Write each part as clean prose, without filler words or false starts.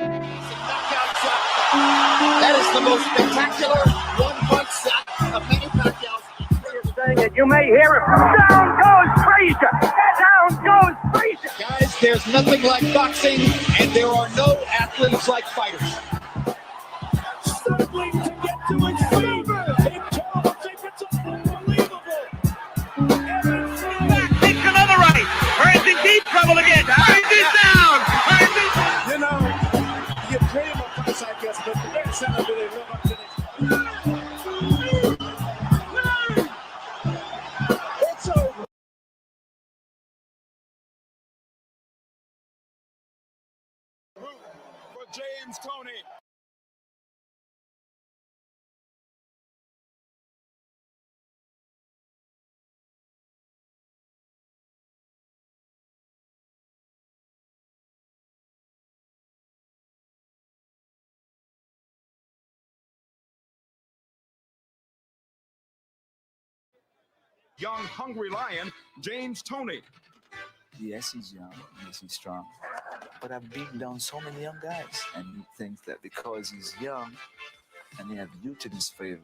Knockout shot. That is the most spectacular one-punch shot of Manny Pacquiao's career. Saying it, you may hear it. Down goes Frazier. Down goes Frazier. Guys, there's nothing like boxing, and there are no athletes like fighters. Struggling to get to his feet. It's unbelievable. Takes another right. Burns in deep trouble again. Burns is down. Burns is down. You know, you dream of fights, I guess, but the next center really live up to this. It's over. For James Toney. Young, hungry lion, James Toney. Yes, he's young. Yes, he's strong. But I've beaten down so many young guys, and he thinks that because he's young and he has youth in his favor,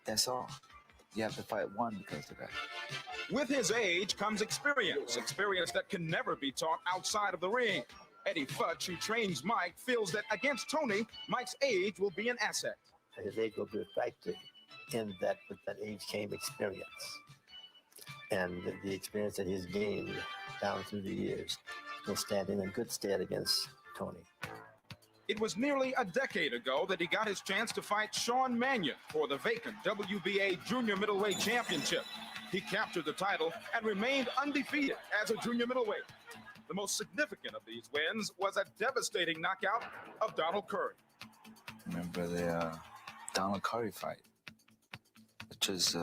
that's all. You have to fight one because of that. With his age comes experience that can never be taught outside of the ring. Eddie Futch, who trains Mike, feels that against Toney, Mike's age will be an asset. His age will be a factor in that. With that age came experience. And the experience that he's gained down through the years will stand in good stead against Toney. It was nearly a decade ago that he got his chance to fight Sean Mannion for the vacant WBA Junior Middleweight Championship. He captured the title and remained undefeated as a junior middleweight. The most significant of these wins was a devastating knockout of Donald Curry. Remember the Donald Curry fight, which was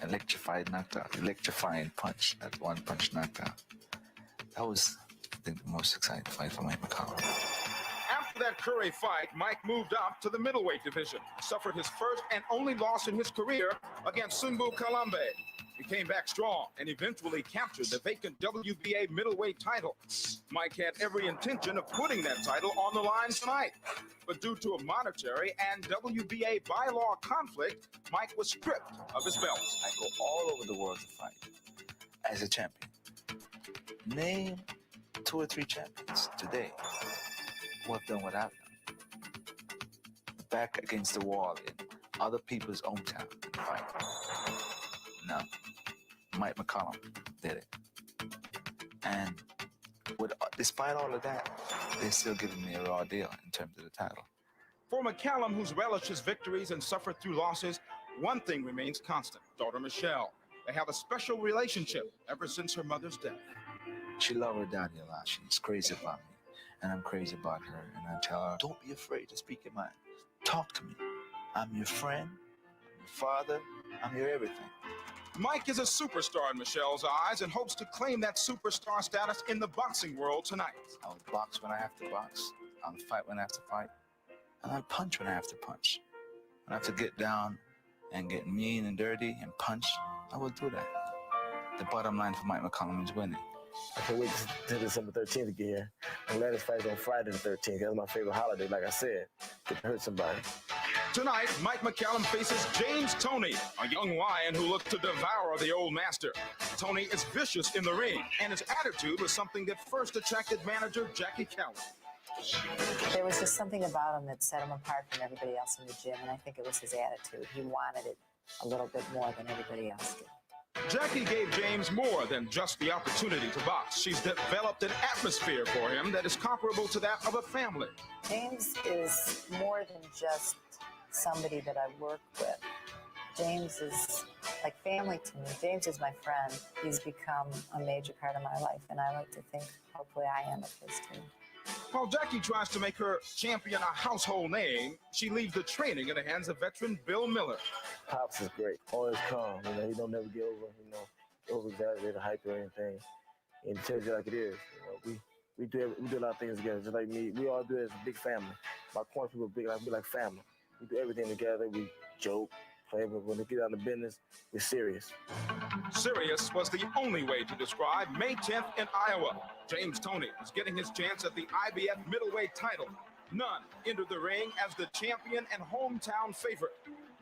electrified knockout, electrifying punch, that one punch knockout. That was, I think, the most exciting fight for Mike McCallum. After that Curry fight, Mike moved up to the middleweight division, suffered his first and only loss in his career against Sunbu Kalambe. He came back strong and eventually captured the vacant WBA middleweight title. Mike had every intention of putting that title on the line tonight. But due to a monetary and WBA bylaw conflict, Mike was stripped of his belt. I go all over the world to fight as a champion. Name 2 or 3 champions today who have done what I've done. Back against the wall in other people's hometown and fight. No. Mike McCallum did it. And despite all of that, they're still giving me a raw deal in terms of the title. For McCallum, who's relished his victories and suffered through losses, one thing remains constant: daughter Michelle. They have a special relationship ever since her mother's death. She loves her daddy a lot. She's crazy about me, and I'm crazy about her. And I tell her, don't be afraid to speak your mind. Talk to me. I'm your friend, I'm your father, I'm your everything. Mike is a superstar in Michelle's eyes and hopes to claim that superstar status in the boxing world tonight. I'll box when I have to box. I'll fight when I have to fight. And I'll punch when I have to punch. When I have to get down and get mean and dirty and punch, I will do that. The bottom line for Mike McCallum is winning. I can't wait till December 13th to get here. My latest fight's on Friday the 13th. That's my favorite holiday, like I said. Get to hurt somebody. Tonight, Mike McCallum faces James Toney, a young lion who looked to devour the old master. Toney is vicious in the ring, and his attitude was something that first attracted manager Jackie Callan. There was just something about him that set him apart from everybody else in the gym, and I think it was his attitude. He wanted it a little bit more than everybody else did. Jackie gave James more than just the opportunity to box. She's developed an atmosphere for him that is comparable to that of a family. James is more than just somebody that I work with. James is like family to me. James is my friend. He's become a major part of my life, and I like to think, hopefully, I am of his too. While Jackie tries to make her champion a household name, she leaves the training in the hands of veteran Bill Miller. Pops is great. Always calm. You know, he don't never get over hype or anything. And he tells you like it is. You know, we do a lot of things together, just like me. We all do it as a big family. My corner people big, like we like family. We do everything together. We joke, play, but when they get out of business, it's serious. Serious was the only way to describe May 10th in Iowa. James Toney is getting his chance at the IBF middleweight title. None entered the ring as the champion and hometown favorite.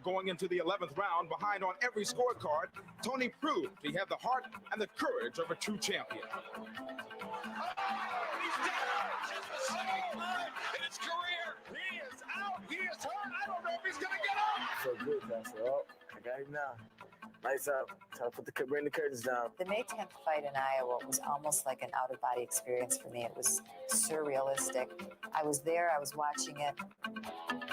Going into the 11th round behind on every scorecard, Toney proved he had the heart and the courage of a true champion. He's down. Just the second time in his career. He is out. He is hurt. I don't know if he's going to get up. So good, I said, oh, I got him now. Lights out. Try to bring the curtains down. The May 10th fight in Iowa was almost like an out-of-body experience for me. It was surrealistic. I was there, I was watching it,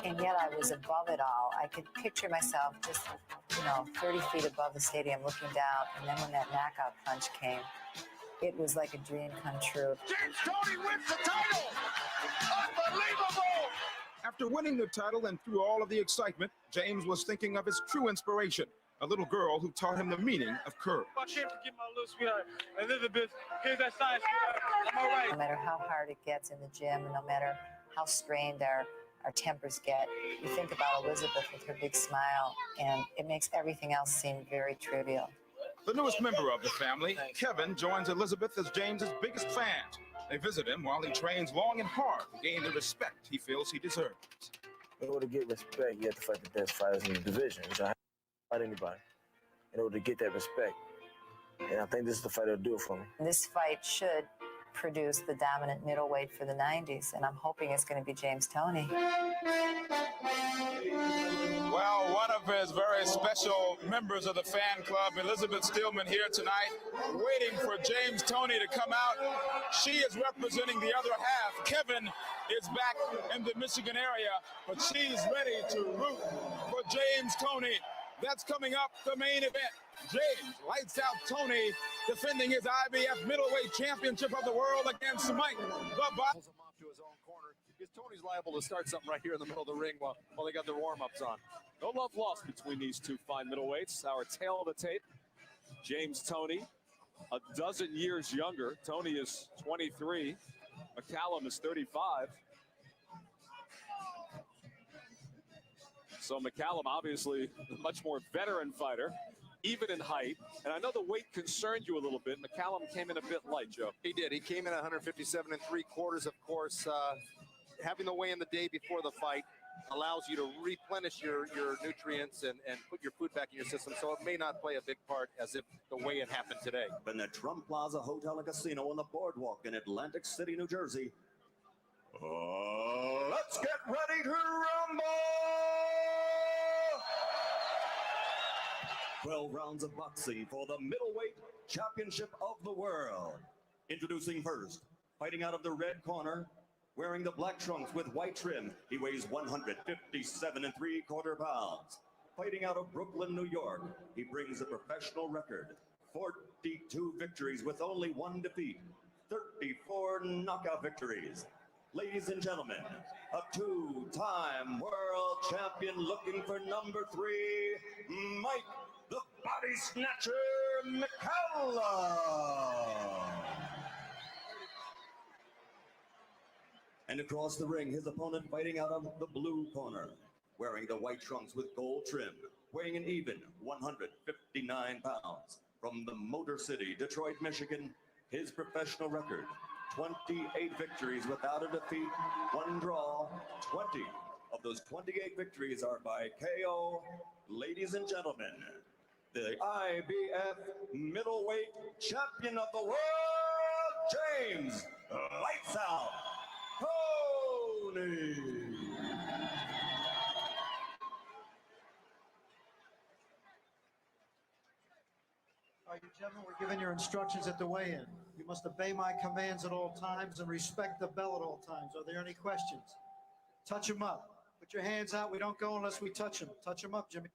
and yet I was above it all. I could picture myself just, 30 feet above the stadium looking down, and then when that knockout punch came, it was like a dream come true. James Toney wins the title. Unbelievable. After winning the title and through all of the excitement, James was thinking of his true inspiration, a little girl who taught him the meaning of courage. I can't forget my little sweetheart. Elizabeth, here's that sign, sweetheart. I'm all right. No matter how hard it gets in the gym, and no matter how strained our tempers get, you think about Elizabeth with her big smile, and it makes everything else seem very trivial. The newest member of the family, Kevin, joins Elizabeth as James's biggest fan. They visit him while he trains long and hard to gain the respect he feels he deserves. In order to get respect, you have to fight the best fighters in the division. You don't have to fight anybody in order to get that respect. And I think this is the fight that'll do it for me. This fight should produce the dominant middleweight for the 90s, and I'm hoping it's going to be James Toney. Well, one of his very special members of the fan club, Elizabeth Stillman, here tonight, waiting for James Toney to come out. She is representing the other half. Kevin is back in the Michigan area, but she's ready to root for James Toney. That's coming up, the main event. James Lights Out Toney defending his IBF middleweight championship of the world against Mike the Bot. Pulls him off to his own corner because Tony's liable to start something right here in the middle of the ring while they got their warm-ups on. No love lost between these two fine middleweights. Our tail of the tape, James Toney, a dozen years younger. Toney is 23. McCallum is 35. So McCallum, obviously, a much more veteran fighter, even in height. And I know the weight concerned you a little bit. McCallum came in a bit light, Joe. He did. He came in at 157 3/4. Of course, having the weigh-in the day before the fight allows you to replenish your nutrients and put your food back in your system. So it may not play a big part as if the weigh-in happened today. In the Trump Plaza Hotel and Casino on the boardwalk in Atlantic City, New Jersey. Let's get ready to rumble! 12 rounds of boxing for the middleweight championship of the world. Introducing first, fighting out of the red corner, wearing the black trunks with white trim. He weighs 157 3/4 pounds. Fighting out of Brooklyn, New York, he brings a professional record. 42 victories with only 1 defeat. 34 knockout victories. Ladies and gentlemen, a 2-time world champion looking for number 3, Mike the Body Snatcher McCallum. And across the ring, his opponent fighting out of the blue corner, wearing the white trunks with gold trim, weighing an even 159 pounds. From the Motor City, Detroit, Michigan, his professional record, 28 victories without a defeat, 1 draw. 20 of those 28 victories are by KO. Ladies and gentlemen, the IBF middleweight champion of the world, James Lights Out Toney. All right, you gentlemen, we're giving your instructions at the weigh-in. You must obey my commands at all times and respect the bell at all times. Are there any questions? Touch them up. Put your hands out. We don't go unless we touch them. Touch them up, Jimmy.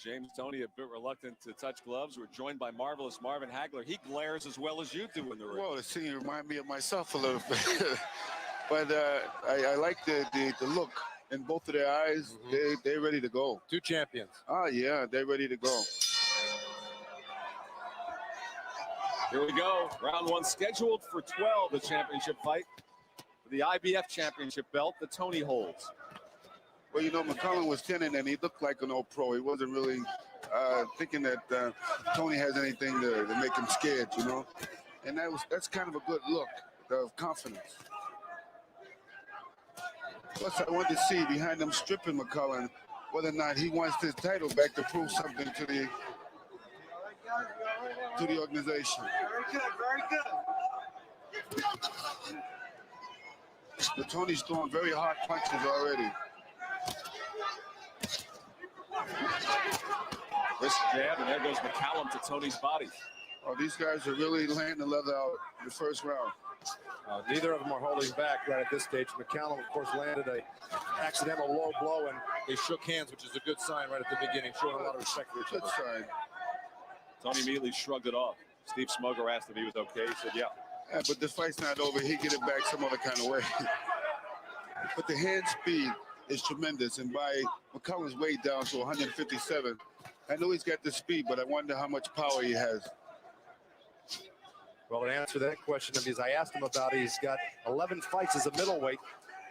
James Toney a bit reluctant to touch gloves. We're joined by marvelous Marvin Hagler. He glares as well as you do in the ring. Well, see, you remind me of myself a little bit. But I like the look in both of their eyes. Mm-hmm. They're ready to go. 2 champions. Oh, yeah, they're ready to go. Here we go. Round 1 scheduled for 12, the championship fight. For the IBF championship belt, the Toney holds. Well, you know, McCallum was thinning and he looked like an old pro. He wasn't really thinking that Toney has anything to make him scared, you know. And that's kind of a good look of confidence. Plus, I want to see behind him stripping McCallum whether or not he wants his title back to prove something to the organization. Very good, very good. But Toney's throwing very hard punches already. Wrist jab, and there goes McCallum to Toney's body. Oh, these guys are really laying the leather out in the first round. Neither of them are holding back right at this stage. McCallum, of course, landed a accidental low blow, and they shook hands, which is a good sign right at the beginning, showing a lot of respect for each other. Good sign. Tony immediately shrugged it off. Steve Smoger asked if he was okay. He said, yeah. Yeah, but the fight's not over. He get it back some other kind of way. But the hand speed is tremendous, and by McCallum's weight down to 157, I know he's got the speed, but I wonder how much power he has. Well, to answer that question, as I asked him about it, he's got 11 fights as a middleweight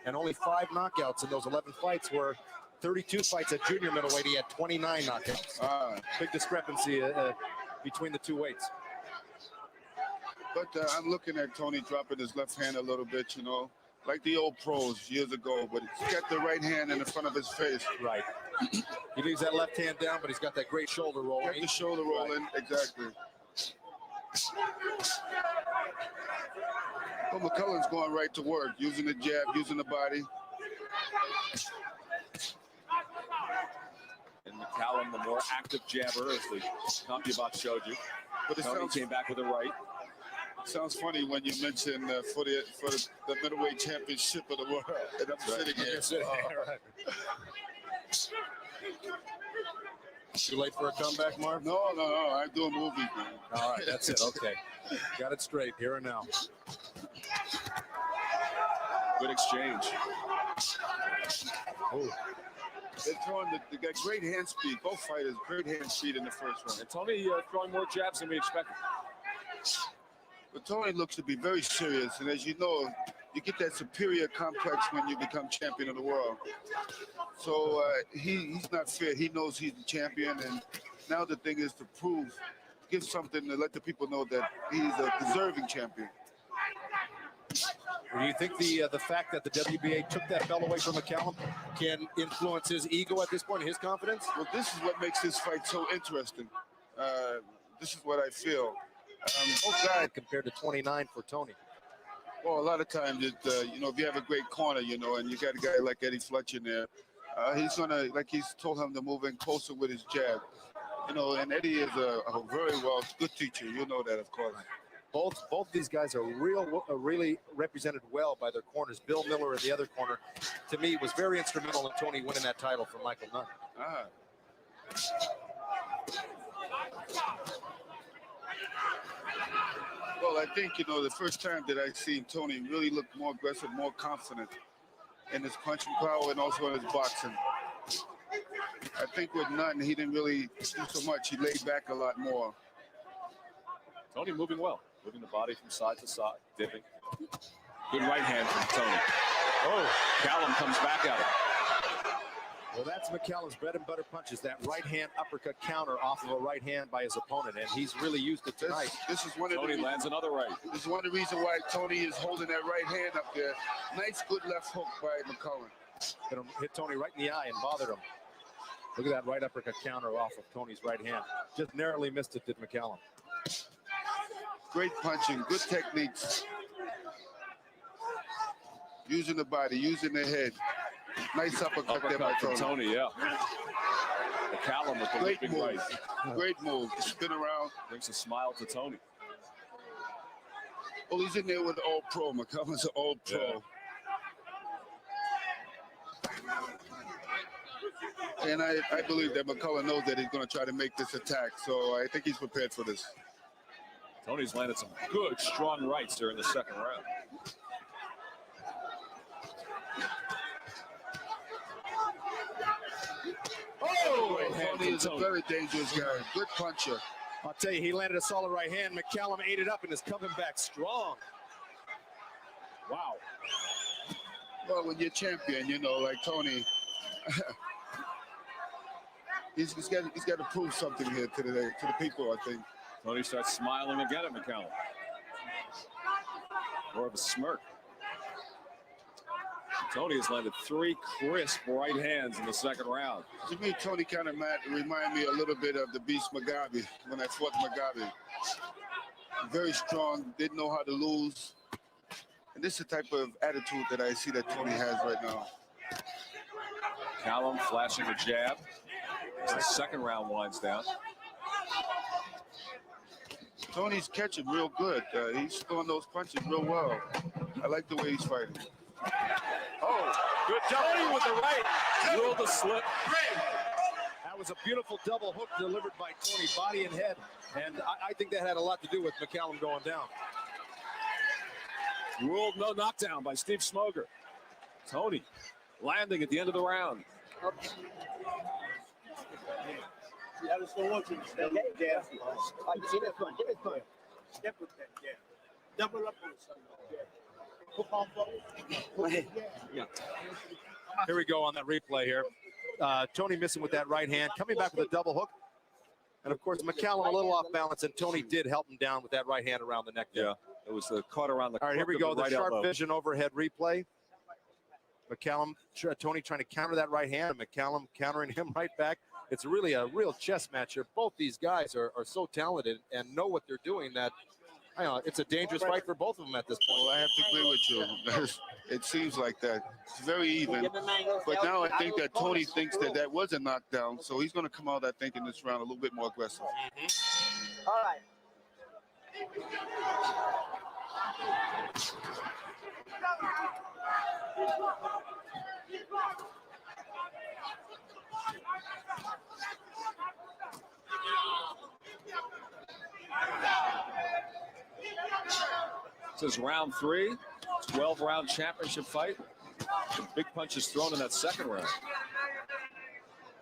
and only 5 knockouts in those 11 fights, where 32 fights at junior middleweight, he had 29 knockouts. Big discrepancy between the two weights. But I'm looking at Toney dropping his left hand a little bit, you know, like the old pros years ago, but he's got the right hand in the front of his face. Right. He leaves that left hand down, but he's got that great shoulder roll. Got the shoulder rolling, exactly. Well, McCallum's going right to work, using the jab, using the body. And McCallum, the more active jabber, as the CompuBox showed you. But it Toney came back with a right. Sounds funny when you mention for the middleweight championship of the world, and I'm sitting here. Too late for a comeback, Marv? No, I'm doing movies, man. All right, that's it. Okay, got it straight here and now. Good exchange. Oh. They're throwing they got great hand speed. Both fighters, great hand speed in the first round. And Toney throwing more jabs than we expected. But Toney looks to be very serious, and as you know, you get that superior complex when you become champion of the world. So he's not feared. He knows he's the champion, and now the thing is to give something to let the people know that he's a deserving champion. Do you think the fact that the WBA took that belt away from McCallum can influence his ego at this point, his confidence? Well, this is what makes this fight so interesting. This is what I feel. Both guys compared to 29 for Toney. Well, a lot of times, you know, if you have a great corner, you know, and you got a guy like Eddie Fletcher in there, he's gonna, like he's told him to move in closer with his jab. You know, and Eddie is a very good teacher. You know that, of course. Both these guys are really represented well by their corners. Bill Miller in the other corner, to me, was very instrumental in Toney winning that title from Michael Nunn. Well, I think, you know, the first time that I seen Toney really look more aggressive, more confident in his punching power and also in his boxing. I think with Nunn, he didn't really do so much. He laid back a lot more. Toney moving well. Moving the body from side to side, dipping. Good right hand from Toney. Oh, McCallum comes back at him. Well, that's McCallum's bread and butter punches, that right hand uppercut counter off of a right hand by his opponent, and he's really used it tonight. This is one of Toney lands another right. This is one of the reasons why Toney is holding that right hand up there. Nice, good left hook by McCallum. Gonna hit Toney right in the eye and bothered him. Look at that right uppercut counter off of Toney's right hand. Just narrowly missed it, did McCallum. Great punching, good techniques. Using the body, using the head. Nice uppercut there by Toney, yeah. McCallum with the great leaping move. right. Great move. Spin around. Brings a smile to Toney. Well, he's in there with an all-pro. McCallum's an all-pro. Yeah. And I believe that McCallum knows that he's going to try to make this attack, so I think he's prepared for this. Toney's landed some good, strong rights during the second round. Oh, Toney is a very dangerous guy. Good puncher. I'll tell you, he landed a solid right hand. McCallum ate it up and is coming back strong. Wow. Well, when you're champion, you know, like Toney, he's got to prove something here to the people, I think. Toney starts smiling again at McCallum. More of a smirk. Toney has landed 3 crisp right hands in the second round. To me, Toney kind of remind me a little bit of the Beast Mugabe when I fought Mugabe. Very strong, didn't know how to lose. And this is the type of attitude that I see that Toney has right now. McCallum flashing a jab as the second round winds down. Toney's catching real good. He's throwing those punches real well. I like the way he's fighting. Oh, good Toney with the right. Ruled the slip. That was a beautiful double hook delivered by Toney, body and head. And I think that had a lot to do with McCallum going down. Ruled no knockdown by Steve Smoger. Toney landing at the end of the round. I just don't want you to step with that jab. See this one, get this one. Step with that jab. Double up on something. Yeah. Here we go on that replay here. Toney missing with that right hand, coming back with a double hook. And of course, McCallum a little off balance, and Toney did help him down with that right hand around the neck there. Yeah, it was the caught around the. All right, here we go. The right sharp elbow. vision overhead replay. McCallum, Toney trying to counter that right hand, and McCallum countering him right back. It's really a real chess match here. Both these guys are so talented and know what they're doing that, I don't know, it's a dangerous fight for both of them at this point. Well, I have to agree with you. It seems like that. It's very even. But now I think that Toney thinks that was a knockdown, so he's going to come out, I think, in this round a little bit more aggressive. All right. This is round 3, 12-round championship fight. Big punches thrown in that second round.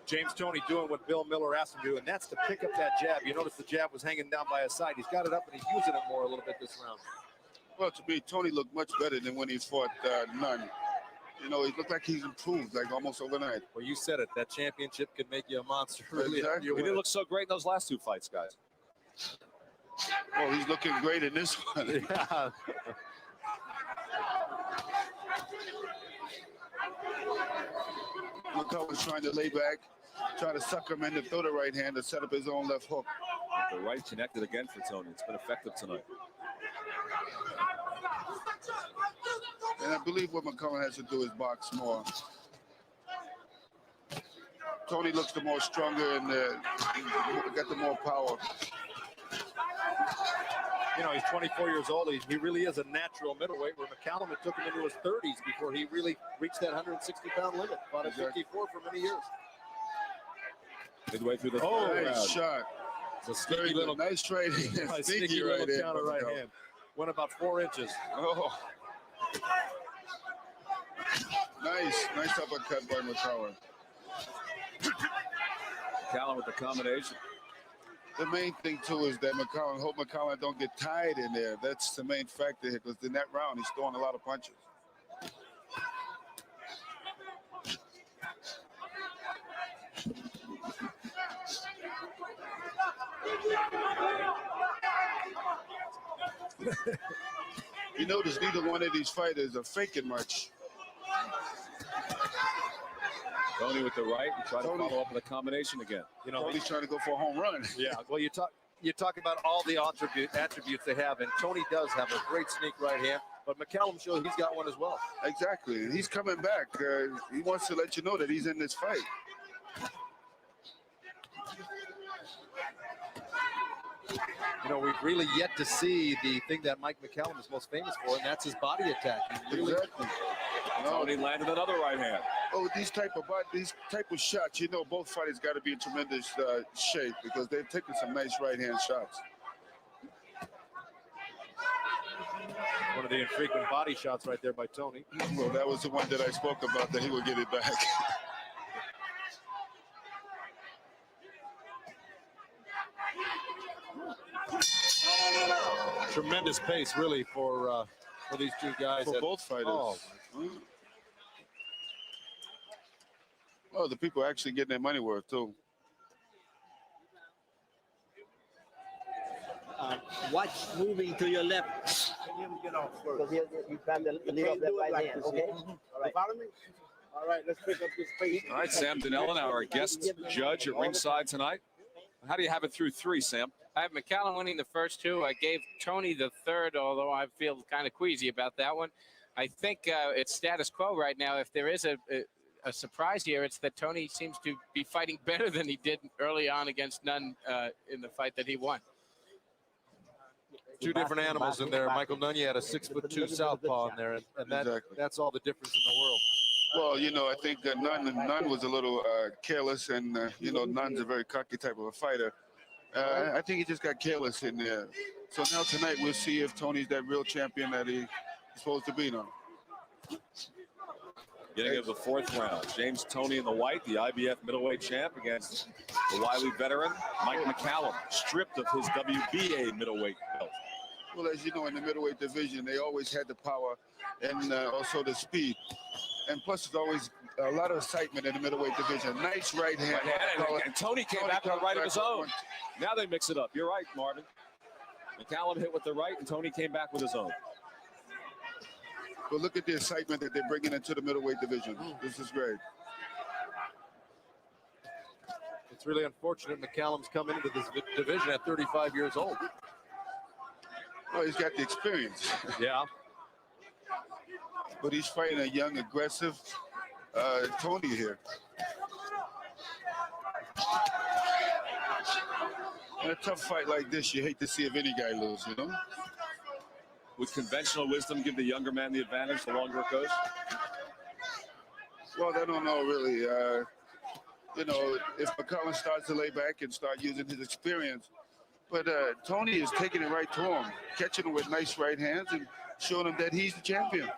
James Toney doing what Bill Miller asked him to do, and that's to pick up that jab. You notice the jab was hanging down by his side. He's got it up, and he's using it more a little bit this round. Well, to me, Toney looked much better than when he fought Nunn. You know, he looked like he's improved, like almost overnight. Well, you said it. That championship could make you a monster. Really. Exactly. He didn't look so great in those last 2 fights, guys. Oh, he's looking great in this one. Yeah. McCallum's trying to lay back, trying to suck him in to throw the right hand to set up his own left hook. The right connected again for Toney. It's been effective tonight. And I believe what McCallum has to do is box more. Toney looks the more stronger and got the more power. You know, he's 24 years old. He really is a natural middleweight, where McCallum, it took him into his 30s before he really reached that 160-pound limit. Fought at 54 for many years. Midway through the nice round. shot. It's a sneaky little, nice right hand. sneaky right little there. counter right hand. Went about 4 inches. Oh. Nice uppercut by McCallum. McCallum with the combination. The main thing too is that hope McCallum don't get tied in there. That's the main factor here, because in that round he's throwing a lot of punches. You notice neither one of these fighters are faking much. Toney with the right. We try to follow up with a combination again. You know, Toney's trying to go for a home run. Yeah. Well, you talk about all the attributes they have, and Toney does have a great sneak right hand, but McCallum shows he's got one as well. Exactly. He's coming back. He wants to let you know that he's in this fight. You know, we've really yet to see the thing that Mike McCallum is most famous for, and that's his body attack. Exactly. Toney landed another right hand. Oh, these type of shots, you know, both fighters got to be in tremendous shape, because they've taken some nice right hand shots. One of the infrequent body shots right there by Toney. Well, that was the one that I spoke about, that he would get it back. Tremendous pace, really, for these two guys. For both fighters. Oh. Well, the people are actually getting their money worth, too. Watch moving to your left. Let him get off first. Because you grab the lead off that right hand, okay? All right. Follow me? All right, let's pick up this pace. All right, Sam Dinella, our guest judge at ringside tonight. How do you have it through 3, Sam? I have McCallum winning the first 2. I gave Toney the third, although I feel kind of queasy about that one. I think it's status quo right now. If there is a surprise here, it's that Toney seems to be fighting better than he did early on against Nunn in the fight that he won. Two different animals in there. Michael Toney had a 6'2" southpaw in there, and that's all the difference in the world. Well, you know, I think Nunn was a little careless, and, you know, Nunn's a very cocky type of a fighter. I think he just got careless in there. So now tonight we'll see if Toney's that real champion that he's supposed to be now. Beginning of the 4th round, James Toney in the white, the IBF middleweight champ, against the wily veteran Mike McCallum, stripped of his WBA middleweight belt. Well, as you know, in the middleweight division, they always had the power and also the speed. And plus, there's always a lot of excitement in the middleweight division. Nice right hand. And Toney came back with the right of his own. Now they mix it up. You're right, Marvin. McCallum hit with the right, and Toney came back with his own. But look at the excitement that they're bringing into the middleweight division. This is great. It's really unfortunate McCallum's coming into this division at 35 years old. Well, he's got the experience. Yeah. But he's fighting a young, aggressive Toney here. In a tough fight like this, you hate to see if any guy lose, you know? Would conventional wisdom give the younger man the advantage the longer it goes? Well, I don't know, really. You know, if McCallum starts to lay back and start using his experience. But Toney is taking it right to him, catching him with nice right hands and showing him that he's the champion.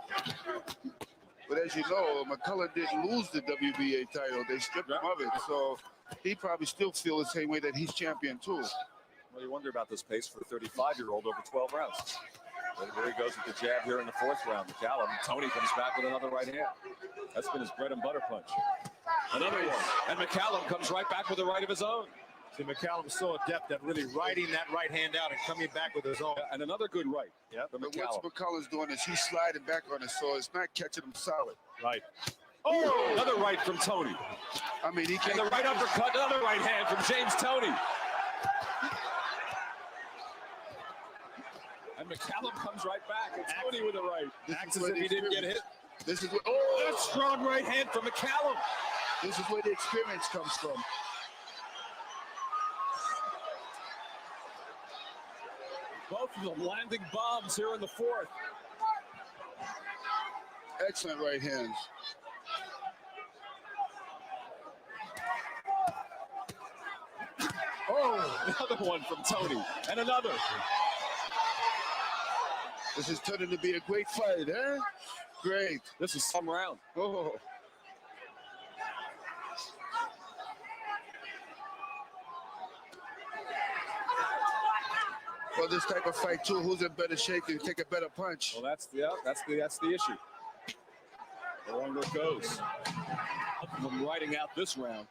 But as you know, McCallum didn't lose the WBA title. They stripped him of it. So he probably still feels the same way that he's champion, too. Well, you wonder about this pace for a 35-year-old over 12 rounds. And there he goes with the jab here in the 4th round. McCallum. Toney comes back with another right hand. That's been his bread and butter punch. Another one. And McCallum comes right back with a right of his own. See, McCallum's so adept at really riding that right hand out and coming back with his own. And another good right. Yeah, but what McCallum's doing is he's sliding back on it, so it's not catching him solid. Right. Oh, another right from Toney. I mean, he can't. And the right uppercut, another right hand from James Toney. And McCallum comes right back. And Toney with a right. Acts as if he didn't get hit. This is what. Oh, that strong right hand from McCallum. This is where the experience comes from. Both of them landing bombs here in the 4th. Excellent right hands. Oh, another one from Toney. And another. This is turning to be a great fight, eh? Great. This is some round. Oh. Well, this type of fight too, who's in better shape can take a better punch. Well, that's the issue. The longer it goes. I'm riding out this round.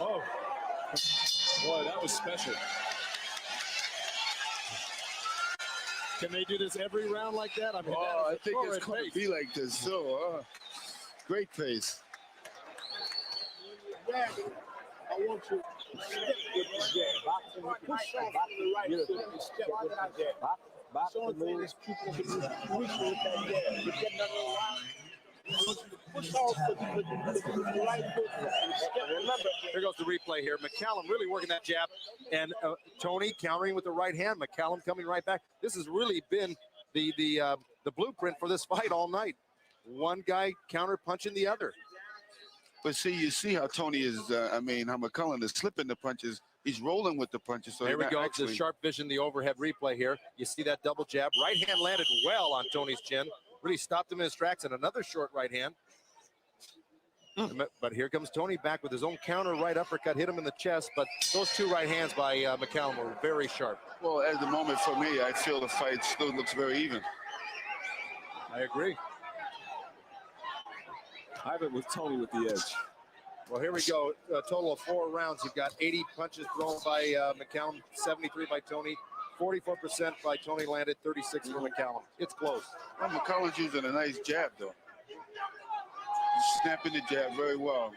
Oh, boy, that was special. Can they do this every round like that? I mean, I think it's going to be like this. So, great pace. Yeah, I want you to step with the jab. Push off the right foot and step with the jab. So the thing is people can reach with that jab. You get another round. I want you to push off with the right foot and step. Remember, here goes the replay here. McCallum really working that jab, and Toney countering with the right hand. McCallum coming right back. This has really been the blueprint for this fight all night. One guy counter punching the other. But see, you see how Toney is, how McCallum is slipping the punches. He's rolling with the punches. So there we go. The sharp vision, the overhead replay here. You see that double jab. Right hand landed well on Toney's chin. Really stopped him in his tracks, and another short right hand. But here comes Toney back with his own counter right uppercut, hit him in the chest. But those two right hands by McCallum were very sharp. Well, at the moment for me, I feel the fight still looks very even. I agree. I have it with Toney with the edge. Well, here we go. A total of 4 rounds. You've got 80 punches thrown by McCallum, 73 by Toney, 44% by Toney landed, 36 for McCallum. It's close. Well, McCallum's using a nice jab, though. He's snapping the jab very well.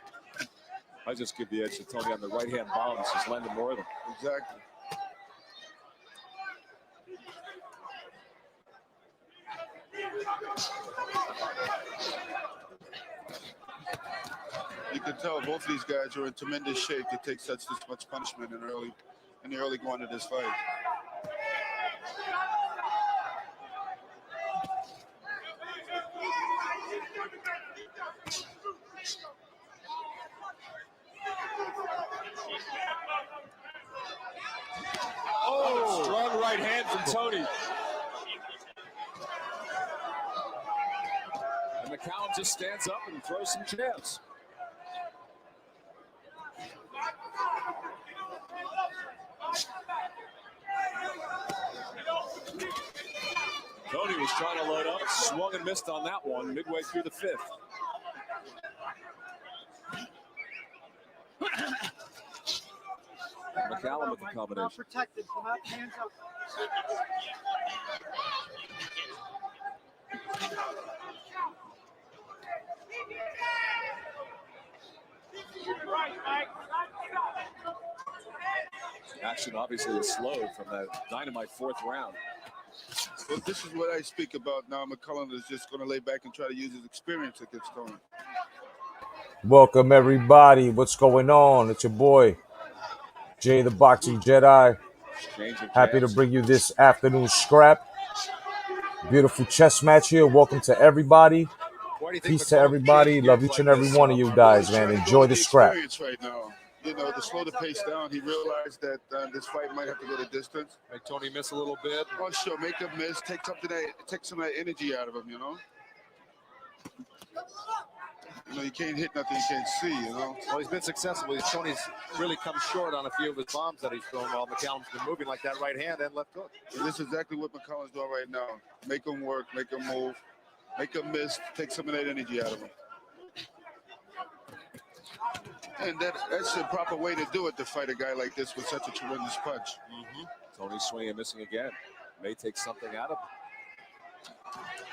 I just give the edge to Toney on the right-hand bombs. He's landing more of them. Exactly. You can tell both of these guys are in tremendous shape to take this much punishment in the early going of this fight. Oh, strong right hand from Toney. And McCallum just stands up and throws some jabs. Toney was trying to load up, swung and missed on that one midway through the 5th. McCallum with the combination. Protected. Come out, hands up. Action obviously is slowed from that dynamite 4th round. Well, this is what I speak about now. McCallum is just going to lay back and try to use his experience against Toney. Welcome, everybody. What's going on? It's your boy, Jay the Boxing Jedi. Happy to bring you this afternoon scrap. Beautiful chess match here. Welcome to everybody. Peace to everybody. Love each and every one of you guys, man. Enjoy the scrap. Right now. You know, to slow the pace down, he realized that this fight might have to go the distance. Make Toney miss a little bit. Oh, sure, make him miss. Take some of that energy out of him. You know. You know, you can't hit nothing you can't see. You know. Well, he's been successful. Toney's really come short on a few of his bombs that he's thrown while McCallum's been moving like that right hand and left hook. And this is exactly what McCallum's doing right now. Make him work. Make him move. Make him miss. Take some of that energy out of him. And that's the proper way to do it, to fight a guy like this with such a tremendous punch. Toney swinging, missing again. May take something out of him.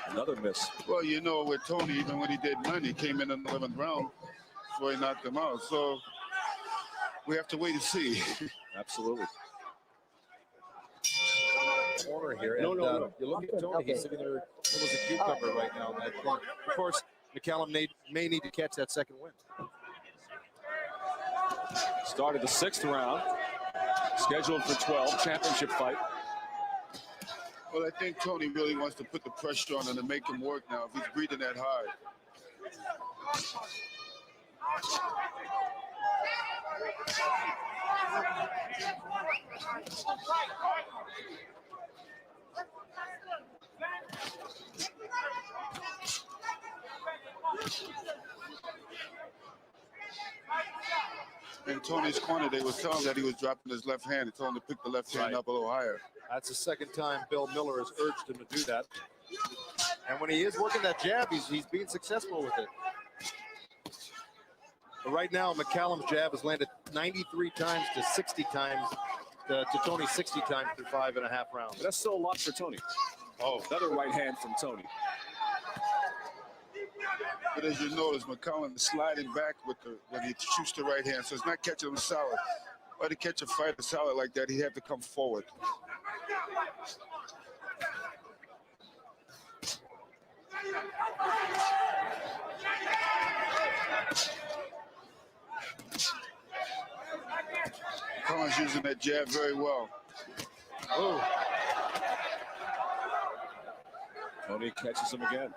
Another miss. Well, you know, with Toney, even when he did none, he came in the 11th round before he knocked him out. So we have to wait and see. Absolutely. Corner here. And, you look at Toney, he's sitting there almost a cucumber right now in that corner. Of course, McCallum may need to catch that second win. Started the 6th round. Scheduled for 12, championship fight. Well, I think Toney really wants to put the pressure on him to make him work now if he's breathing that hard. In Toney's corner, they was telling him that he was dropping his left hand. They told him to pick the left hand up a little higher. That's the second time Bill Miller has urged him to do that. And when he is working that jab, he's being successful with it. But right now, McCallum's jab has landed 93 times to 60 times, to Toney 60 times through 5.5 rounds. But that's still a lot for Toney. Oh, another right hand from Toney. But as you notice, McCallum is sliding back when he shoots the right hand, so it's not catching him solid. But to catch a fighter solid like that, he had to come forward. McCallum's using that jab very well. Oh. Toney catches him again.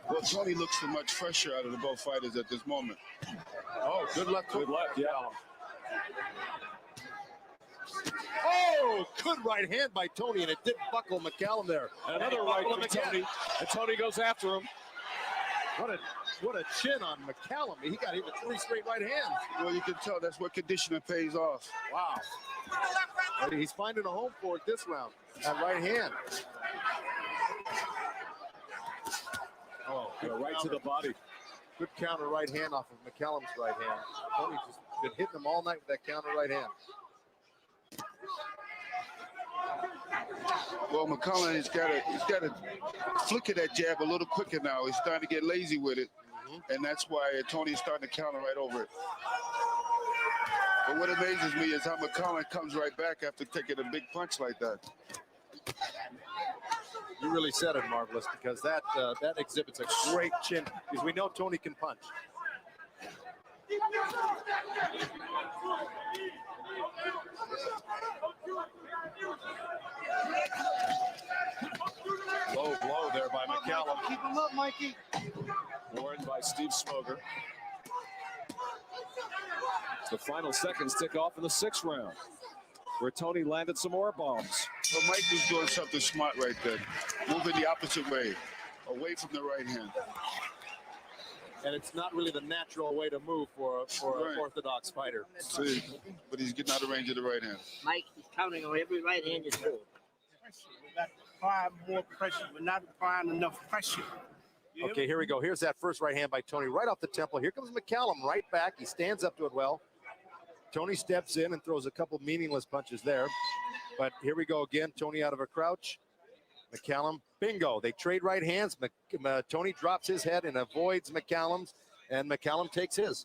Well, Toney looks for much pressure out of the both fighters at this moment. Oh, good left hook. Good left, yeah. Oh, good right hand by Toney, and it did buckle McCallum there. And another right from Toney, and Toney goes after him. What a chin on McCallum. He got hit with 3 straight right hands. Well, you can tell that's what conditioning pays off. Wow. He's finding a home for it this round. That right hand. Oh, right to the body. Good counter right hand off of McCallum's right hand. Toney's just been hitting him all night with that counter right hand. Well, McCallum he's got to flick at that jab a little quicker now. He's starting to get lazy with it, and that's why Toney's starting to counter right over it. But what amazes me is how McCallum comes right back after taking a big punch like that. You really said it, Marvelous, because that exhibits a great chin, because we know Toney can punch. Low blow there by McCallum. Keep him up, Mikey. Warned by Steve Smoger. The final seconds tick off in the 6th round, where Toney landed some more bombs. Well, Mike was doing something smart right there, moving the opposite way, away from the right hand. And it's not really the natural way to move for an orthodox fighter. See, but he's getting out of range of the right hand. Mike is counting on every right hand you throw. We got to apply more pressure. We're not applying enough pressure. Okay, here we go. Here's that first right hand by Toney right off the temple. Here comes McCallum right back. He stands up to it well. Toney steps in and throws a couple meaningless punches there. But here we go again. Toney out of a crouch. McCallum, bingo. They trade right hands. Toney drops his head and avoids McCallum's, and McCallum takes his.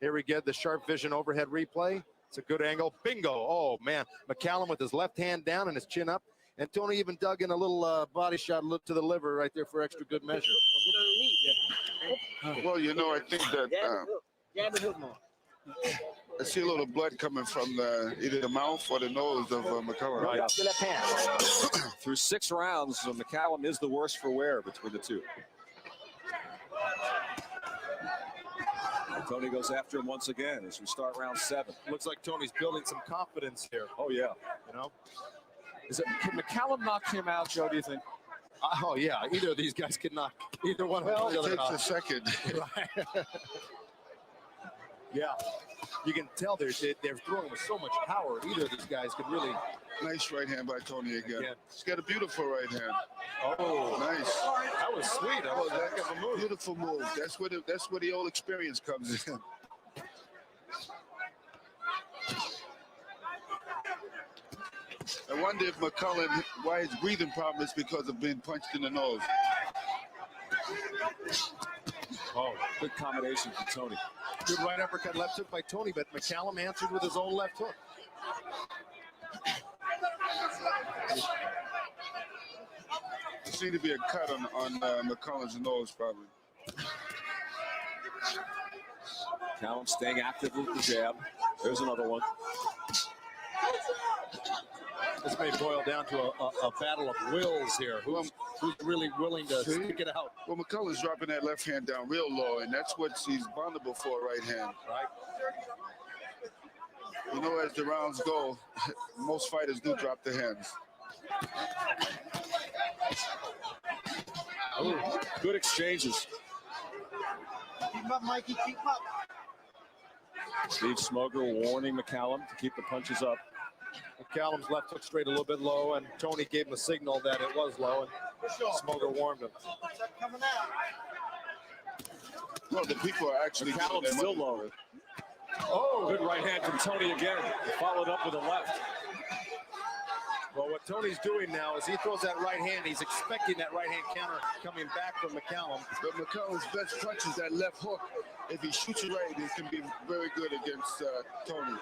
Here we get the sharp vision overhead replay. It's a good angle. Bingo. Oh, man. McCallum with his left hand down and his chin up. And Toney even dug in a little body shot to the liver right there for extra good measure. Well, you know, I think that I see a little blood coming from either the mouth or the nose of McCallum. Right. Through 6 rounds, McCallum is the worst for wear between the two. And Toney goes after him once again as we start round 7. Looks like Toney's building some confidence here. Oh, yeah. You know? Can McCallum knock him out, Joe, do you think? Oh, yeah. Either of these guys can knock either one of them. Well, it takes a second. Right. Yeah. You can tell they're throwing with so much power. Either of these guys could really... Nice right hand by Toney again. He's got a beautiful right hand. Oh, nice. That was sweet. That was a heck of a move. Beautiful move. That's where the old experience comes in. I wonder if McCallum, why his breathing problem is because of being punched in the nose. Oh, good combination from Toney. Good right uppercut, left hook by Toney, but McCallum answered with his own left hook. There seemed to be a cut on McCallum's nose, probably. McCallum staying active with the jab. There's another one. This may boil down to a battle of wills here. Who's really willing to stick it out? Well, McCallum's dropping that left hand down real low, and that's what he's vulnerable for, right hand. Right. You know, as the rounds go, most fighters do drop their hands. Oh, good exchanges. Keep up, Mikey. Keep up. Steve Smoger warning McCallum to keep the punches up. McCallum's left hook straight a little bit low, and Toney gave him a signal that it was low, and Smoger warned him. Coming out. Well, the people are actually... McCallum's still lower. Oh, good right hand from Toney again. Followed up with a left. Well, what Toney's doing now is he throws that right hand. He's expecting that right hand counter coming back from McCallum. But McCallum's best punch is that left hook. If he shoots it right, it can be very good against Toney.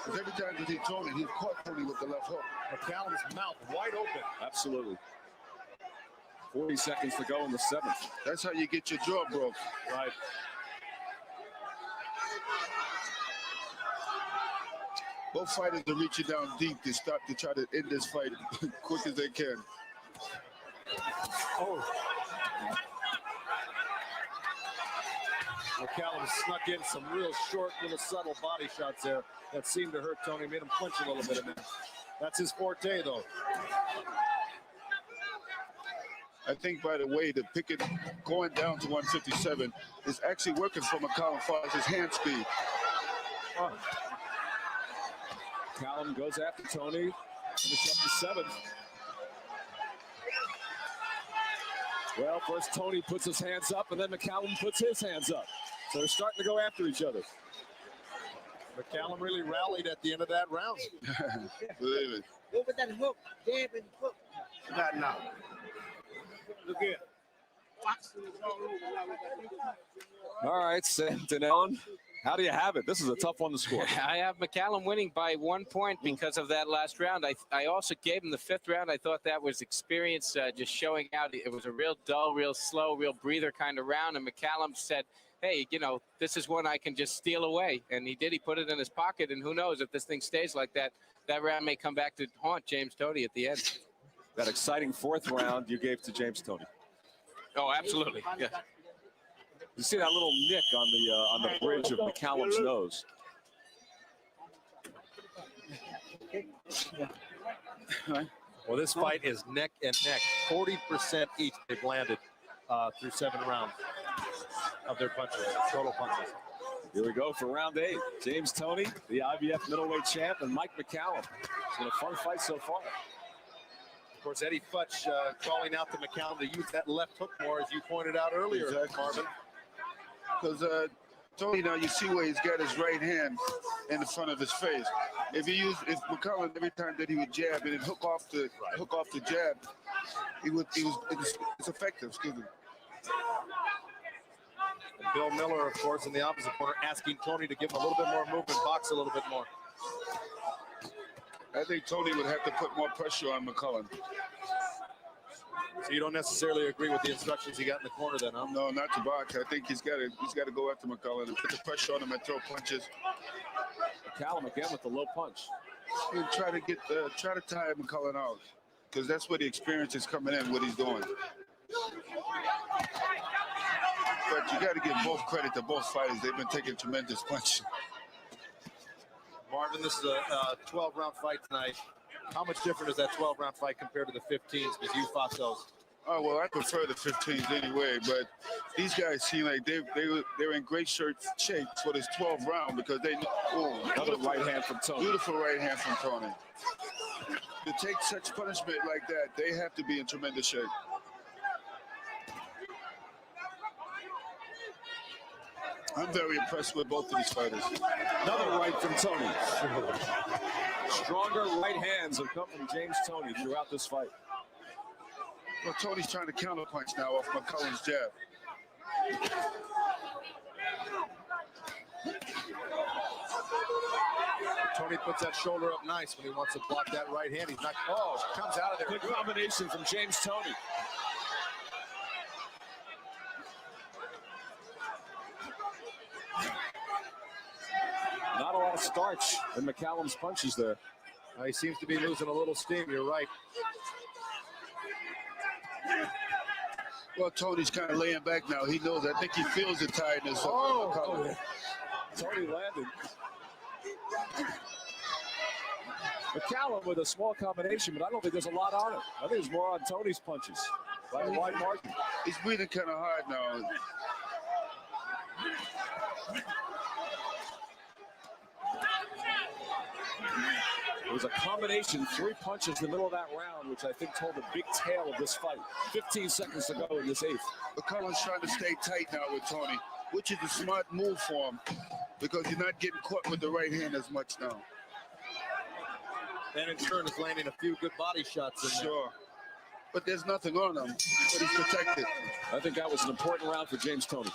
Because every time he hit Toney, he caught Toney with the left hook. McCallum's mouth wide open. Absolutely. 40 seconds to go in the 7th. That's how you get your jaw broke. Right. Both fighters are reaching down deep to start to try to end this fight quick as they can. Oh. McCallum snuck in some real short, little subtle body shots there that seemed to hurt Toney, made him flinch a little bit in there. That's his forte, though. I think, by the way, the picket going down to 157 is actually working for McCallum as far as his hand speed. McCallum goes after Toney. Finish up the 7th. Well, first Toney puts his hands up, and then McCallum puts his hands up. So they're starting to go after each other. McCallum really rallied at the end of that round. Believe it. Over that hook, jab and hook. Not now. Look here. All right, Sam Dinellen, how do you have it? This is a tough one to score. I have McCallum winning by 1 point because of that last round. I also gave him the 5th round. I thought that was experience just showing out. It was a real dull, real slow, real breather kind of round. And McCallum said, hey, you know, this is one I can just steal away. And he did. He put it in his pocket. And who knows if this thing stays like that, that round may come back to haunt James Toney at the end. That exciting 4th round you gave to James Toney. Oh, absolutely. Yeah. You see that little nick on the bridge of McCallum's nose. Well, this fight is neck and neck. 40% each they've landed through 7 rounds of their punches, total punches. Here we go for round 8. James Toney, the IBF middleweight champ, and Mike McCallum. It's been a fun fight so far. Of course, Eddie Futch calling out to McCallum to use that left hook more, as you pointed out earlier, Marvin. Because Toney, now you see where he's got his right hand in the front of his face. If McCallum, every time that he would jab and hook off the jab, it's effective. Excuse me. Bill Miller, of course, in the opposite corner, asking Toney to give him a little bit more movement, box a little bit more. I think Toney would have to put more pressure on McCallum. So you don't necessarily agree with the instructions he got in the corner, then, huh? No, not to box. I think he's got to go after McCallum and put the pressure on him and throw punches. McCallum again with the low punch. And try to tire McCallum out, because that's where the experience is coming in. What he's doing. But you got to give both credit to both fighters. They've been taking tremendous punches. Marvin, this is a 12-round fight tonight. How much different is that 12-round fight compared to the 15s? Because you fought those. Oh, well, I prefer the 15s anyway, but these guys seem like they're in great shape for this 12th round, because they another right hand from Toney. Beautiful right hand from Toney. To take such punishment like that, they have to be in tremendous shape. I'm very impressed with both of these fighters. Another right from Toney. Stronger right hands have come from James Toney throughout this fight. Well, Toney's trying to counterpunch now off McCallum's jab. Toney puts that shoulder up nice when he wants to block that right hand. He's not. Oh, comes out of there. Good combination from James Toney. Not a lot of starch in McCallum's punches there. He seems to be losing a little steam. You're right. Well, Toney's kind of laying back now. He knows. I think he feels the tiredness of McCallum. Toney landed. McCallum with a small combination, but I don't think there's a lot on it. I think it's more on Toney's punches by a wide margin. He's breathing kind of hard now. It was a combination, 3 punches in the middle of that round, which I think told the big tale of this fight. 15 seconds to go in this 8th. McCallum's trying to stay tight now with Toney, which is a smart move for him, because you're not getting caught with the right hand as much now. And in turn is landing a few good body shots in there. Sure. But there's nothing on him, but he's protected. I think that was an important round for James Toney.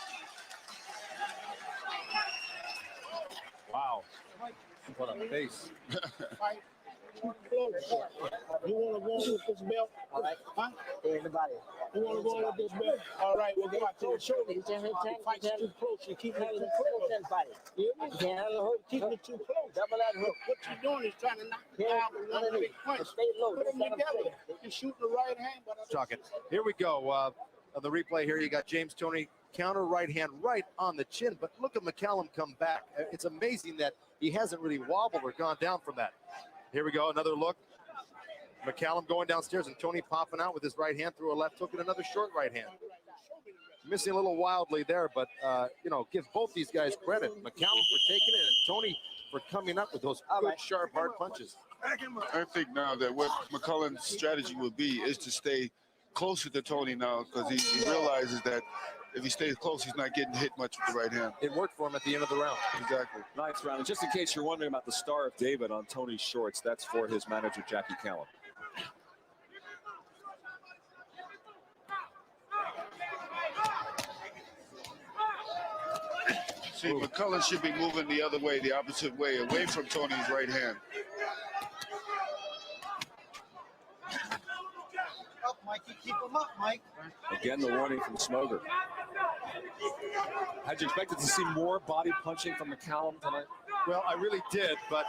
Wow. What a face. You want to roll with this belt? All right. Huh? Everybody. You want to roll with this belt? All right, we'll go out to the shoulder. Fight's too close. You keep it too close. You hear me? Keeping it too close. Double that hook. What you're doing is trying to knock me down with one big punch. Stay low. Put them together. You're shooting the right hand, but Talking. Here we go. On the replay here, you got James Toney counter right hand right on the chin, but look at McCallum come back. It's amazing that he hasn't really wobbled or gone down from that. Here we go, another look. McCallum going downstairs and Toney popping out with his right hand through a left hook and another short right hand. Missing a little wildly there, but, give both these guys credit. McCallum for taking it and Toney for coming up with those good, sharp, hard punches. I think now that what McCallum's strategy will be is to stay closer to Toney now, because he realizes that if he stays close, he's not getting hit much with the right hand. It worked for him at the end of the round. Exactly. Ninth round. And just in case you're wondering about the Star of David on Toney's shorts, that's for his manager, Jackie Callum. See, McCallum should be moving the other way, the opposite way, away from Toney's right hand. Up, Mikey. Keep him up, Mike. Again, the warning from Smoger. Had you expected to see more body punching from McCallum tonight? Well, I really did, but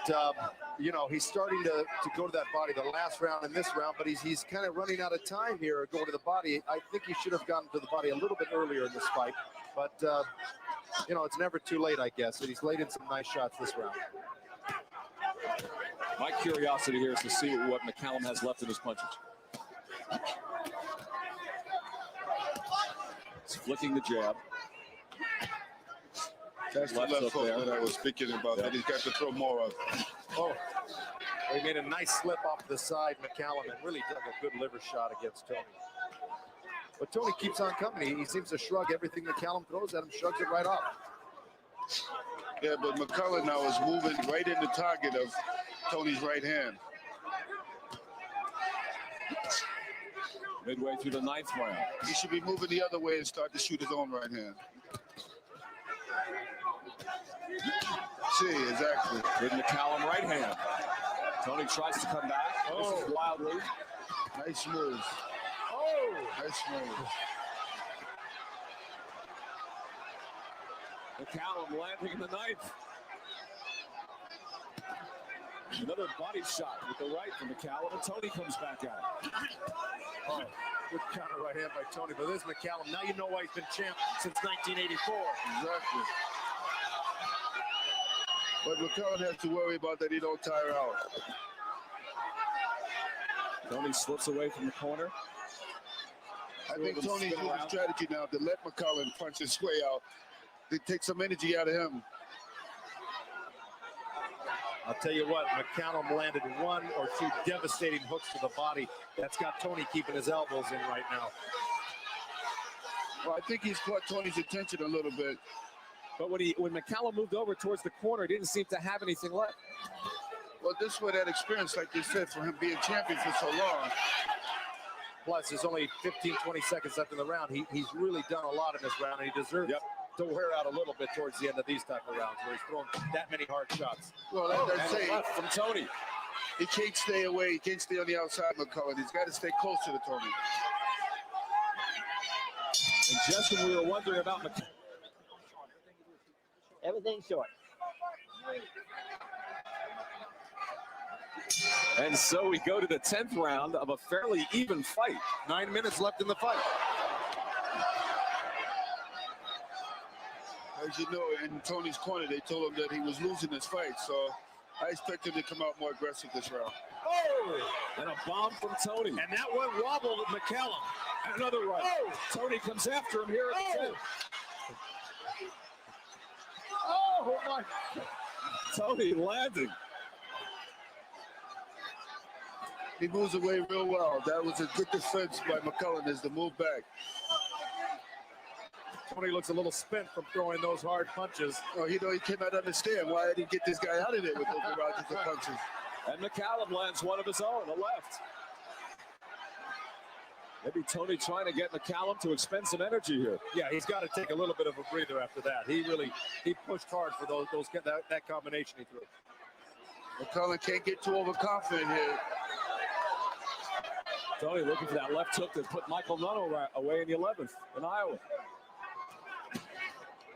he's starting to go to that body the last round and this round, but he's kind of running out of time here going to the body. I think he should have gotten to the body a little bit earlier in this fight, but it's never too late, I guess. And he's laid in some nice shots this round. My curiosity here is to see what McCallum has left in his punches. He's flicking the jab. That's the left hook that I was speaking about, that he's got to throw more of. Oh, he made a nice slip off the side, McCallum, and really dug a good liver shot against Toney. But Toney keeps on coming. He seems to shrug everything McCallum throws at him, shrugs it right off. Yeah, but McCallum now is moving right in the target of Toney's right hand. Midway through the ninth round. He should be moving the other way and start to shoot his own right hand. See, exactly. With McCallum right hand. Toney tries to come back. Oh. Misses wildly. Nice move. Oh, nice move. McCallum landing in the ninth. Another body shot with the right from McCallum, and Toney comes back out. Oh, good counter right hand by Toney. But this is McCallum. Now you know why he's been champ since 1984. Exactly. But McCallum has to worry about that he don't tire out. Toney slips away from the corner. I think Toney's using strategy now to let McCallum punch his way out. They take some energy out of him. I'll tell you what, McCallum landed one or two devastating hooks to the body. That's got Toney keeping his elbows in right now. Well, I think he's caught Toney's attention a little bit. But when McCallum moved over towards the corner, he didn't seem to have anything left. Well, this is where that experience, like you said, for him being champion for so long. Plus, there's only 15, 20 seconds left in the round. He's really done a lot in this round, and he deserves to wear out a little bit towards the end of these type of rounds where he's throwing that many hard shots. Well, that's saying left from Toney. He can't stay away. He can't stay on the outside, McCallum. He's got to stay closer to Toney. And just when we were wondering about McCallum. Everything's short. And so we go to the 10th round of a fairly even fight. 9 minutes left in the fight. As you know, in Toney's corner, they told him that he was losing this fight, so I expect him to come out more aggressive this round. Oh! And a bomb from Toney. And that one wobbled with McCallum. And another right. Oh! Toney comes after him here at the 10th. Oh, my. Toney landing. He moves away real well. That was a good defense by McCallum, is to move back. Toney looks a little spent from throwing those hard punches. Oh, he cannot understand why I didn't get this guy out of there with those barrages of punches. And McCallum lands one of his own, a left. Maybe Toney trying to get McCallum to expend some energy here. Yeah, he's got to take a little bit of a breather after that. He pushed hard for that combination he threw. McCallum can't get too overconfident here. Toney looking for that left hook that put Michael Nunn away in the 11th in Iowa.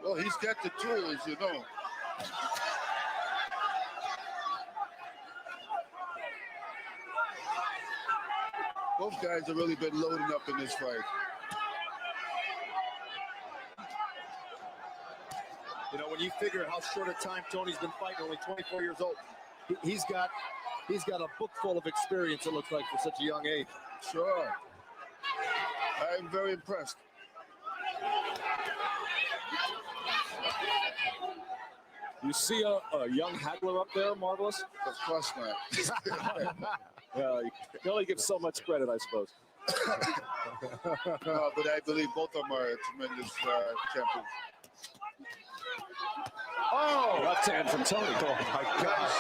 Well, he's got the tools, you know. Both guys have really been loading up in this fight. You know, when you figure how short a time Toney's been fighting, only 24 years old, he's got He's got a book full of experience, it looks like, for such a young age. Sure. I'm very impressed. You see a young Hagler up there, Marvelous? Of course not. Well, you can only give so much credit, I suppose. No, but I believe both of them are tremendous champions. Oh, left hand from Toney. Oh my gosh.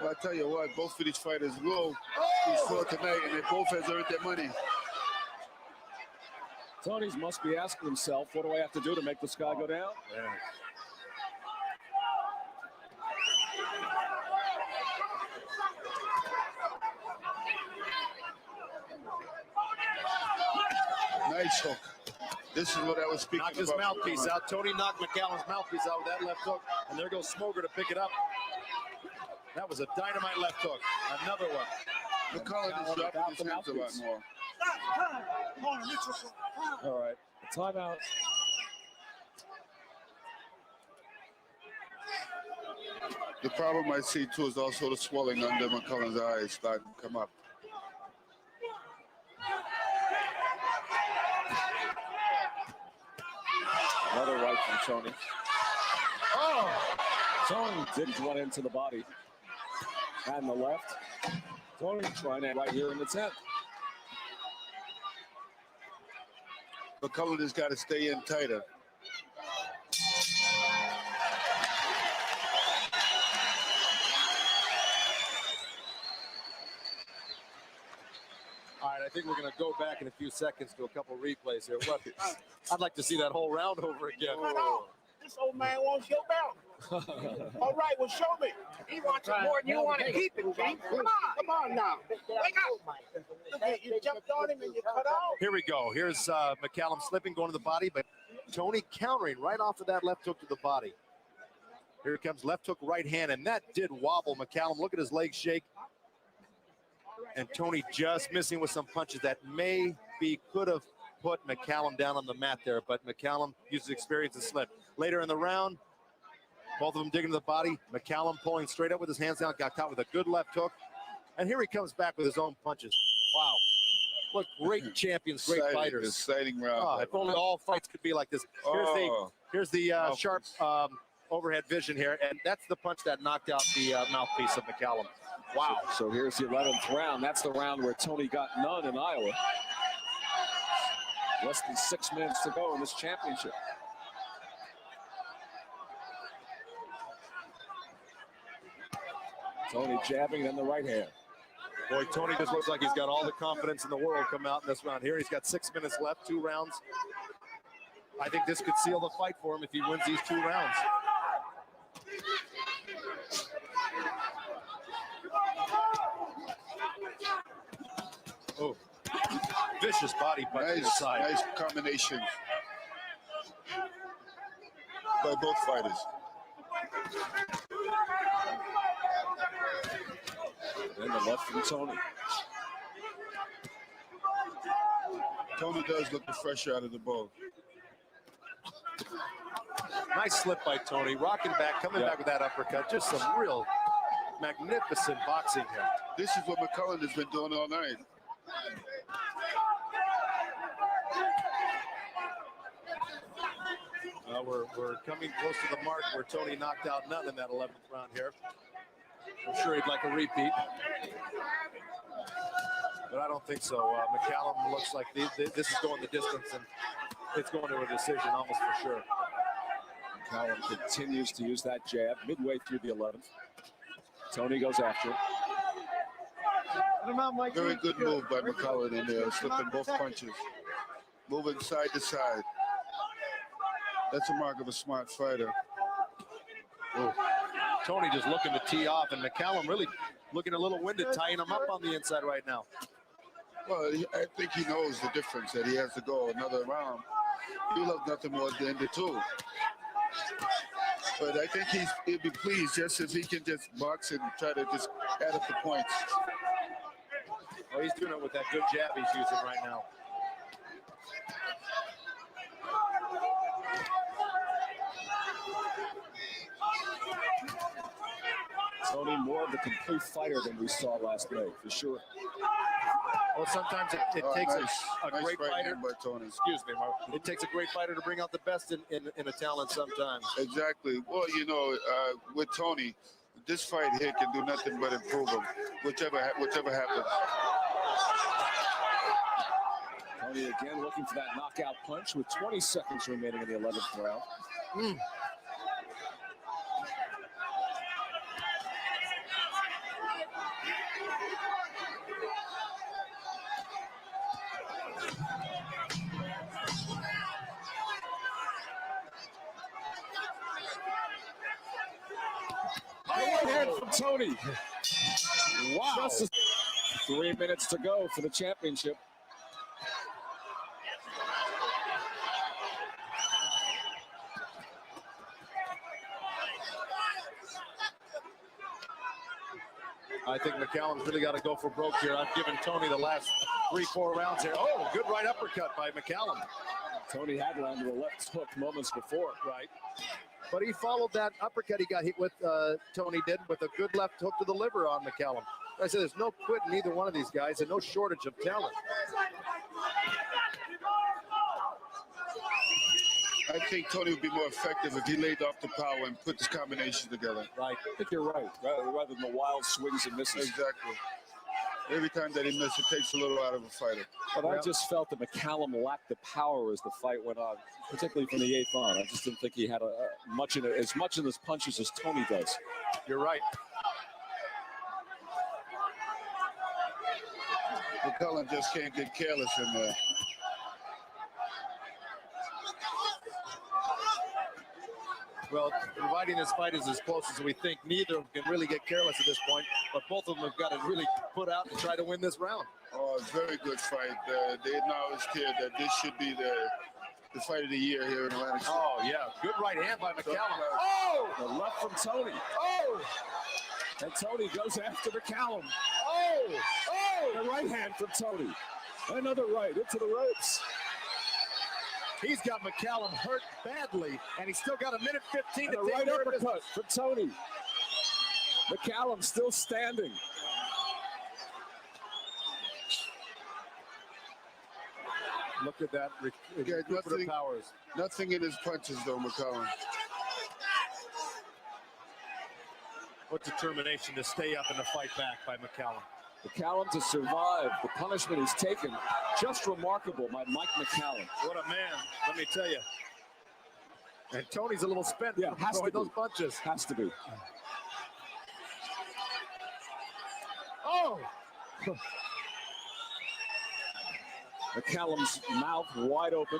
Well, I tell you what, both of these fighters will be sore tonight, and they both has earned their money. Toney's must be asking himself, what do I have to do to make this guy go down? Yeah. Nice hook. This is what I was speaking Knocked his about. mouthpiece out. Tony knocked McCallum's mouthpiece out with that left hook. And there goes Smoker to pick it up. That was a dynamite left hook. Another one. McCallum is dropping his hands a lot more. All right, timeout. The problem I see too is also the swelling under McCallum's eyes starting to come up. Another right from Toney. Oh! Toney digs one into the body. And the left. Toney trying it right here in the 10th. McCallum has got to stay in tighter. All right, I think we're going to go back in a few seconds to a couple replays here. What? I'd like to see that whole round over again. This old man wants your belt. All right, well, show me. He wants it more than you want to keep it, G. Come on now. Wake up. Look at you jumped on him and you cut off. Here we go. Here's McCallum slipping, going to the body, but Toney countering right off of that left hook to the body. Here it comes, left hook, right hand, and that did wobble McCallum. Look at his legs shake. And Toney just missing with some punches that maybe could have put McCallum down on the mat there, but McCallum used his experience to slip. Later in the round, both of them digging to the body. McCallum pulling straight up with his hands down, got caught with a good left hook. And here he comes back with his own punches. Wow. What great champions, great fighters. Exciting round. Oh, if only all fights could be like this. Here's the sharp overhead vision here, and that's the punch that knocked out the mouthpiece of McCallum. Wow. So here's the 11th round. That's the round where Toney got none in Iowa. Less than 6 minutes to go in this championship. Toney jabbing, then the right hand. Boy, Toney just looks like he's got all the confidence in the world coming out in this round. Here he's got 6 minutes left, 2 rounds. I think this could seal the fight for him if he wins these 2 rounds. Oh, vicious body punch to the side. Nice combination by both fighters. Then the left from Toney. Toney does look fresher out of the bowl. Nice slip by Toney, rocking back, coming back with that uppercut. Just some real magnificent boxing here. This is what McCallum has been doing all night. We're coming close to the mark where Toney knocked out none in that 11th round here. I'm sure he'd like a repeat, but I don't think so. McCallum looks like this is going the distance, and it's going to a decision almost for sure. McCallum continues to use that jab midway through the 11th. Toney goes after it. Very good move by McCallum in there, slipping both punches, moving side to side. That's a mark of a smart fighter. Ooh. Toney just looking to tee off, and McCallum really looking a little winded, tying him up on the inside right now. Well, I think he knows the difference, that he has to go another round. He'll have nothing more than the 2. But I think he'll be pleased just if he can just box and try to just add up the points. Oh, he's doing it with that good jab he's using right now. of the complete fighter than we saw last night, for sure. Well, sometimes it takes a nice great right fighter. hand by Toney. Excuse me, Mark. It takes a great fighter to bring out the best in a talent sometimes. Exactly. Well, with Toney, this fight here can do nothing but improve him, whichever happens. Toney again looking for that knockout punch with 20 seconds remaining in the 11th round. Right hand from Toney. Wow. Just 3 minutes to go for the championship. I think McCallum's really got to go for broke here. I've given Toney the last 3-4 rounds here. Oh, good right uppercut by McCallum. Toney had landed a left hook moments before. Right. But he followed that uppercut he got hit with, Toney did, with a good left hook to the liver on McCallum. I said there's no quitting either one of these guys and no shortage of talent. I think Toney would be more effective if he laid off the power and put this combination together. Right. I think you're right. Rather than the wild swings and misses. Exactly. Every time that he misses, it takes a little out of a fighter. But I just felt that McCallum lacked the power as the fight went on, particularly from the 8th on. I just didn't think he had as much in his punches as Toney does. You're right. McCallum just can't get careless in there. Well, providing this fight is as close as we think, neither of them can really get careless at this point, but both of them have got to really put out and try to win this round. Oh, very good fight. They acknowledged here that this should be the fight of the year here in Atlantic City. Oh, yeah. Good right hand by McCallum. Oh! The left from Toney. Oh! And Toney goes after McCallum. Oh! Oh! The right hand from Toney. Another right into the ropes. He's got McCallum hurt badly, and he's still got 1:15 and to a take right care of uppercut from Toney. McCallum still standing. Look at that. Nothing in his punches, though, McCallum. What determination to stay up and to fight back by McCallum. McCallum to survive the punishment he's taken. Just remarkable by Mike McCallum. What a man, let me tell you. And Toney's a little spent from throwing those punches. Has to be. Oh! McCallum's mouth wide open.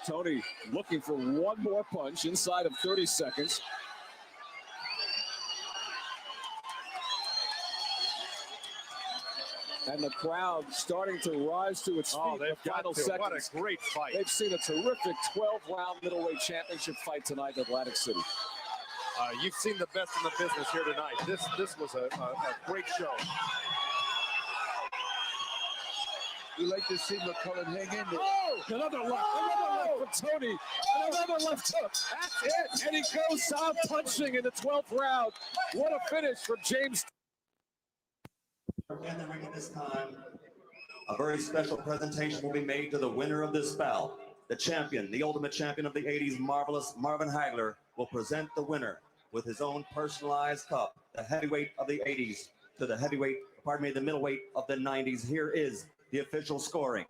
Toney looking for one more punch inside of 30 seconds. And the crowd starting to rise to its feet in the final seconds. What a great fight. They've seen a terrific 12-round middleweight championship fight tonight in Atlantic City. You've seen the best in the business here tonight. This was a great show. We like to see McCallum hang in there. Oh! Another left from Toney. Another left hook. That's it. And he goes out punching in the 12th round. What a finish for James. In the ring at this time, a very special presentation will be made to the winner of this bout. The champion, the ultimate champion of the 80s, marvelous Marvin Hagler, will present the winner with his own personalized cup, the heavyweight of the 80s to the the middleweight of the 90s. Here is the official scoring.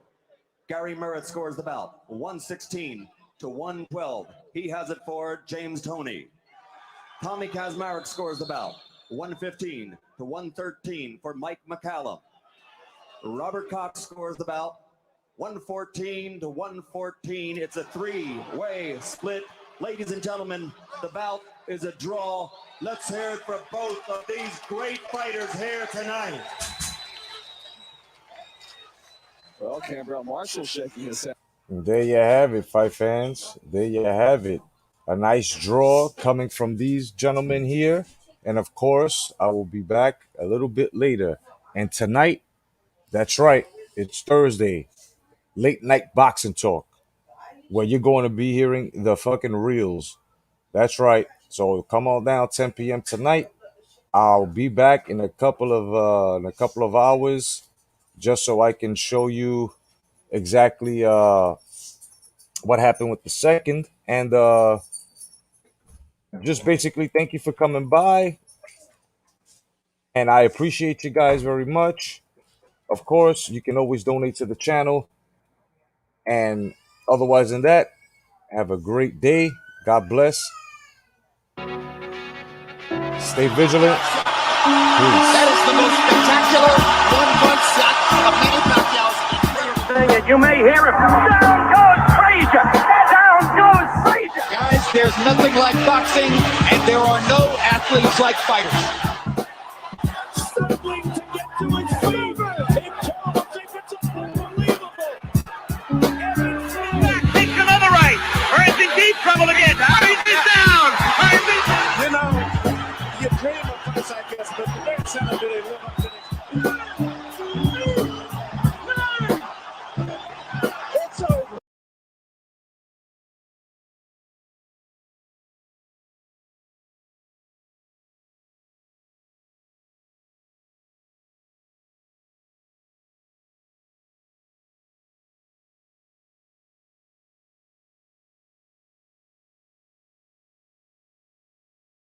Gary Merritt scores the bout, 116 to 112. He has it for James Toney. Tommy Kazmarek scores the bout, 115 to 113 for Mike McCallum. Robert Cox scores the bout, 114 to 114. It's a three-way split. Ladies and gentlemen, the bout is a draw. Let's hear it for both of these great fighters here tonight. Well, Cambrell Marshall shaking his head. There you have it, fight fans. There you have it. A nice draw coming from these gentlemen here. And of course, I will be back a little bit later. And tonight, that's right, it's Thursday, late night boxing talk, where you're going to be hearing the fucking reels. That's right. So come on down 10 p.m. tonight. I'll be back in a couple of hours, just so I can show you exactly what happened with the second, and just basically thank you for coming by, and I appreciate you guys very much. Of course, you can always donate to the channel, and otherwise than that, have a great day. God bless. Stay vigilant. Peace. That is the most spectacular one-punch shot of Manny Pacquiao's. You may hear it. Down goes Frazier. Down goes Frazier. Guys, there's nothing like boxing, and there are no athletes like fighters.